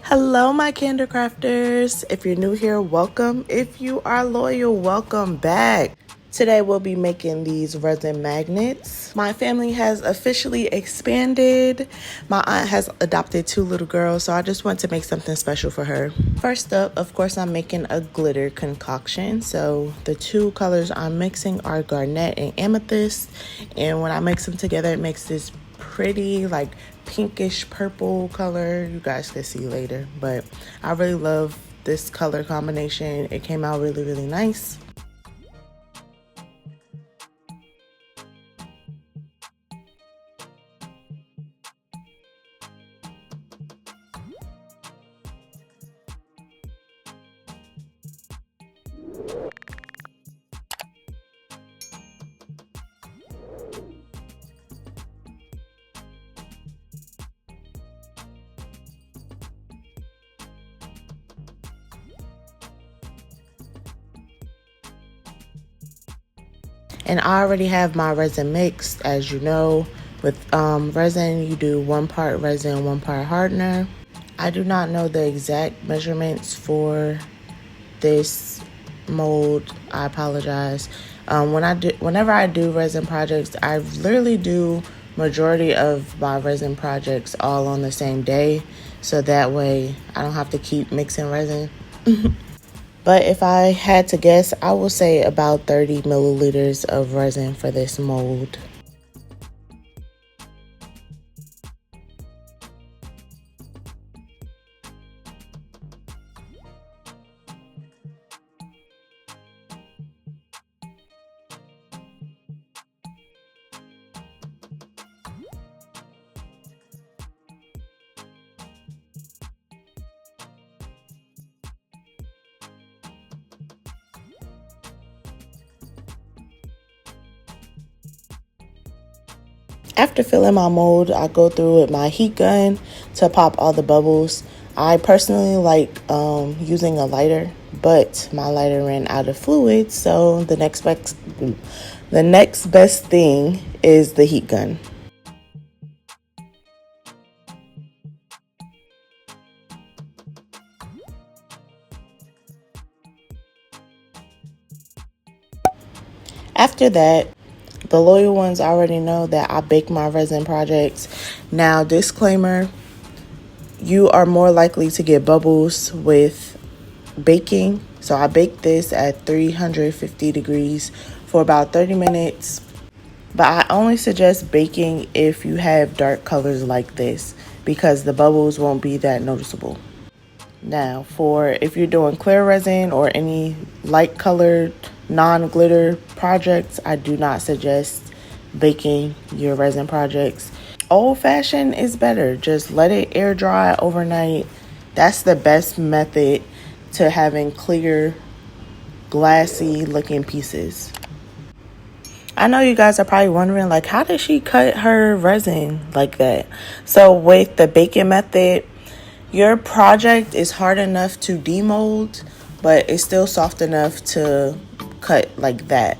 Hello, my Kandor crafters. If you're new here, welcome. If you are loyal, welcome back. Today we'll be making these resin magnets. My family has officially expanded. My aunt has adopted 2 little girls, so I just want to make something special for her. First up, of course, I'm making a glitter concoction. So the 2 colors I'm mixing are garnet and amethyst. And when I mix them together, it makes this pretty like pinkish purple color. You guys can see later, but I really love this color combination. It came out really nice. And I already have my resin mixed. As you know, with resin, you do 1 part resin, 1 part hardener. I do not know the exact measurements for this mold. I apologize. Whenever I do resin projects, I literally do majority of my resin projects all on the same day, so that way I don't have to keep mixing resin. But if I had to guess, I would say about 30 milliliters of resin for this mold. After filling my mold, I go through with my heat gun to pop all the bubbles. I personally like using a lighter, but my lighter ran out of fluid, so the next best thing is the heat gun. After that, the loyal ones already know that I bake my resin projects. Now, disclaimer, you are more likely to get bubbles with baking. So I baked this at 350 degrees for about 30 minutes. But I only suggest baking if you have dark colors like this, because the bubbles won't be that noticeable. Now, for if you're doing clear resin or any light colored non-glitter projects, I do not suggest baking your resin projects. Old-fashioned is better. Just let it air dry overnight. That's the best method to having clear, glassy looking pieces. I know you guys are probably wondering, like, how did she cut her resin like that? So with the baking method, your project is hard enough to demold, but it's still soft enough to cut like that.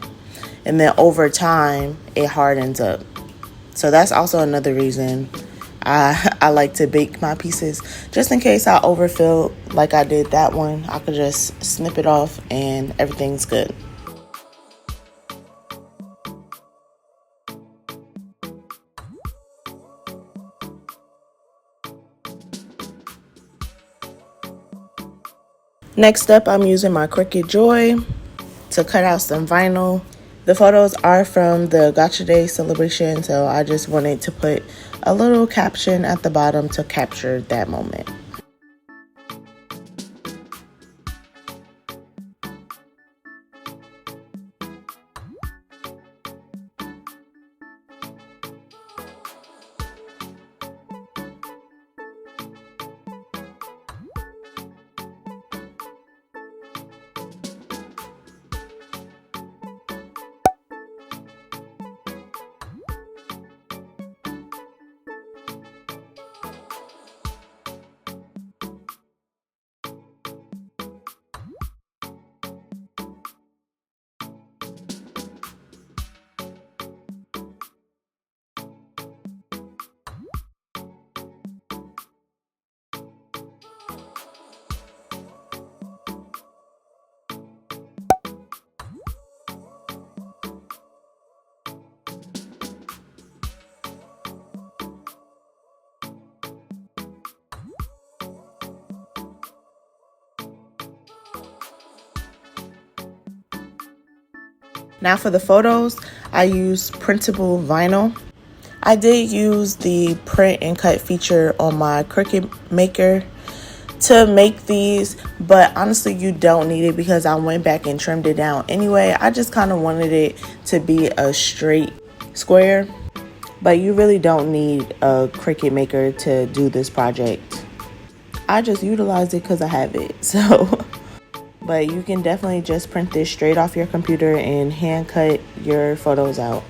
And then over time, it hardens up. So that's also another reason I like to bake my pieces. Just in case I overfill like I did that one, I could just snip it off and everything's good. Next up, I'm using my Cricut Joy to cut out some vinyl. The photos are from the Gotcha Day celebration, so I just wanted to put a little caption at the bottom to capture that moment. Now for the photos, I use printable vinyl. I did use the print and cut feature on my Cricut Maker to make these, but honestly you don't need it because I went back and trimmed it down anyway. I just kind of wanted it to be a straight square, but you really don't need a Cricut Maker to do this project. I just utilized it because I have it, so but you can definitely just print this straight off your computer and hand cut your photos out.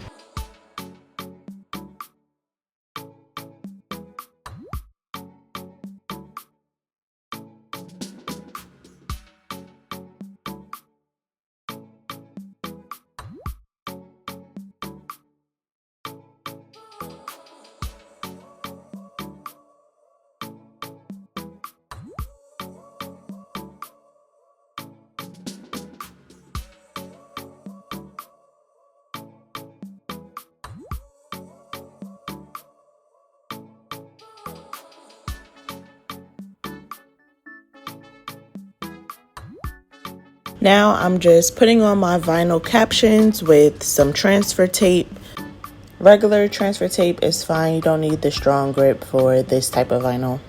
Now I'm just putting on my vinyl captions with some transfer tape. Regular transfer tape is fine. You don't need the strong grip for this type of vinyl.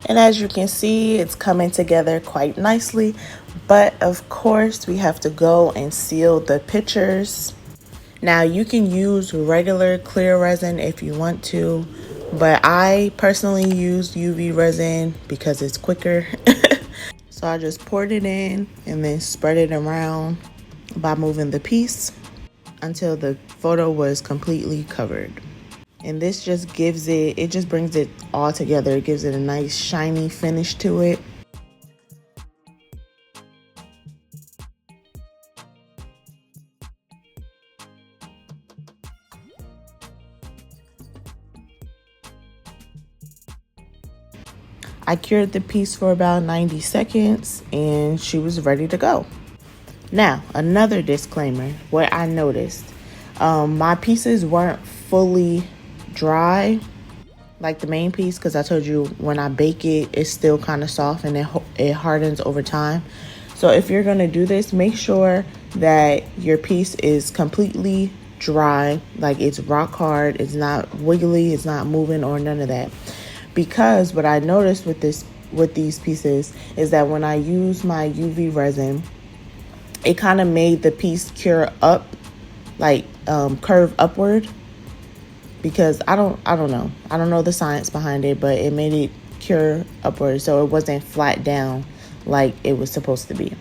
And as you can see, it's coming together quite nicely. But of course, we have to go and seal the pictures. Now you can use regular clear resin if you want to, but I personally use UV resin because it's quicker. So I just poured it in and then spread it around by moving the piece until the photo was completely covered. And this just gives it just brings it all together. It gives it a nice shiny finish to it. I cured the piece for about 90 seconds and she was ready to go. Now, another disclaimer, what I noticed, my pieces weren't fully dry like the main piece because I told you when I bake it, it's still kind of soft and it hardens over time. So if you're going to do this, make sure that your piece is completely dry, like it's rock hard, it's not wiggly, it's not moving or none of that. Because what I noticed with these pieces is that when I use my UV resin, it kind of made the piece cure up, like curve upward. Because I don't know the science behind it, but it made it cure upward, so it wasn't flat down like it was supposed to be.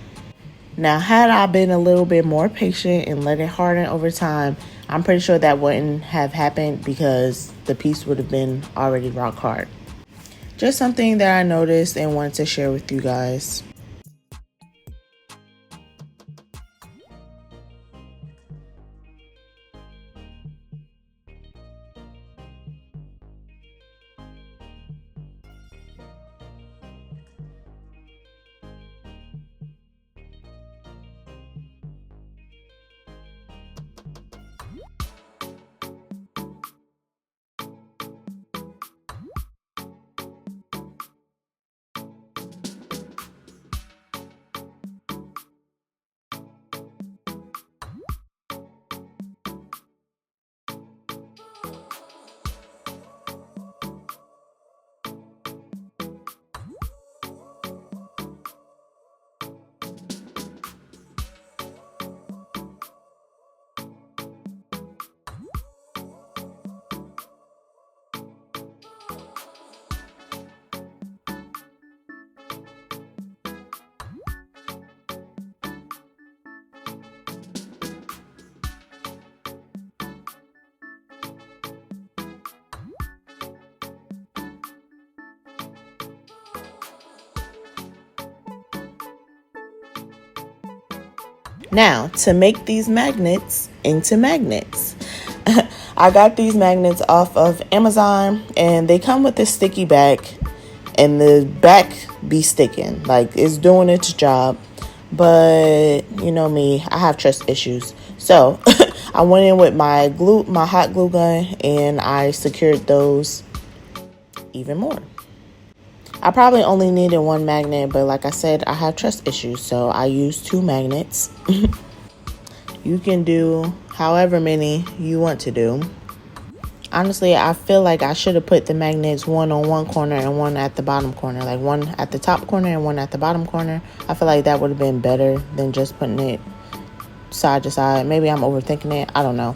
Now, had I been a little bit more patient and let it harden over time, I'm pretty sure that wouldn't have happened because the piece would have been already rock hard. Just something that I noticed and wanted to share with you guys. Now, to make these magnets into magnets, I got these magnets off of Amazon, and they come with this sticky back, and the back be sticking. Like, it's doing its job. But you know me, I have trust issues. So I went in with my hot glue gun, and I secured those even more. I probably only needed one magnet, but like I said, I have trust issues, so I used 2 magnets. You can do however many you want to do. Honestly, I feel like I should have put the magnets one on one corner and one at the bottom corner. Like one at the top corner and one at the bottom corner. I feel like that would have been better than just putting it side to side. Maybe I'm overthinking it. I don't know.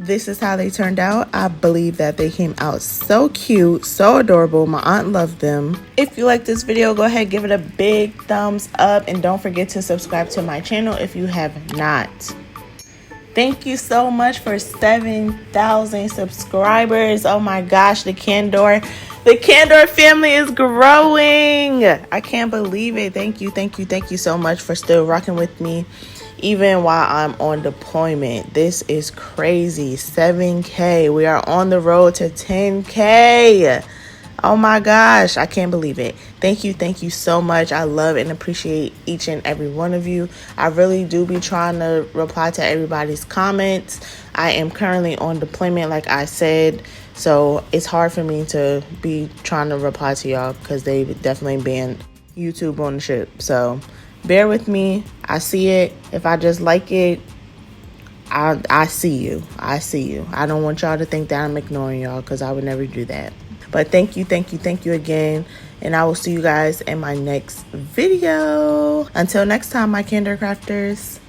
This is how they turned out. I believe that they came out so cute, so adorable. My aunt loved them. If you like this video, go ahead, give it a big thumbs up, and don't forget to subscribe to my channel if you have not. Thank you so much for 7,000 subscribers. Oh my gosh, the Kandor family is growing. I can't believe it. Thank you so much for still rocking with me even while I'm on deployment. This is crazy. 7K. We are on the road to 10K. Oh my gosh, I can't believe it. Thank you so much. I love and appreciate each and every one of you. I really do be trying to reply to everybody's comments. I am currently on deployment, like I said, so it's hard for me to be trying to reply to y'all because they definitely banned YouTube on the ship. So bear with me. I see it. If I just like it, I see you. I see you. I don't want y'all to think that I'm ignoring y'all, because I would never do that. But thank you again. And I will see you guys in my next video. Until next time, my Kandor crafters.